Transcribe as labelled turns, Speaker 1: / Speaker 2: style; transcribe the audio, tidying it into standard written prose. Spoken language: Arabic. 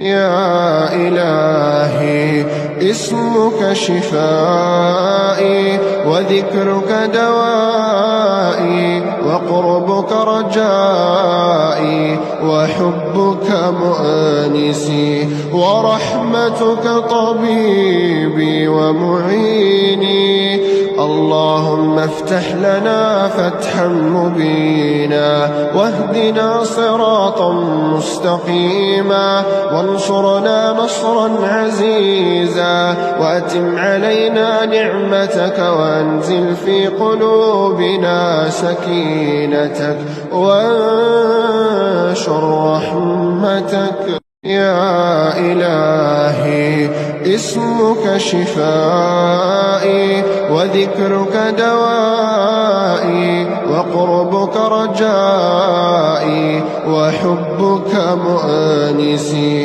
Speaker 1: يا إلهي اسمك شفائي وذكرك دوائي وقربك رجائي وحبك مؤنسي ورحمتك طبيبي ومعيني. اللهم افتح لنا فتحا مبينا واهدنا صراطا مستقيما وانصرنا نصرا عزيزا وأتم علينا نعمتك وأنزل في قلوبنا سكينتك وانشر رحمتك. يا إلهي اسمك شفائي وذكرك دوائي وقربك رجائي وحبك مؤنسي.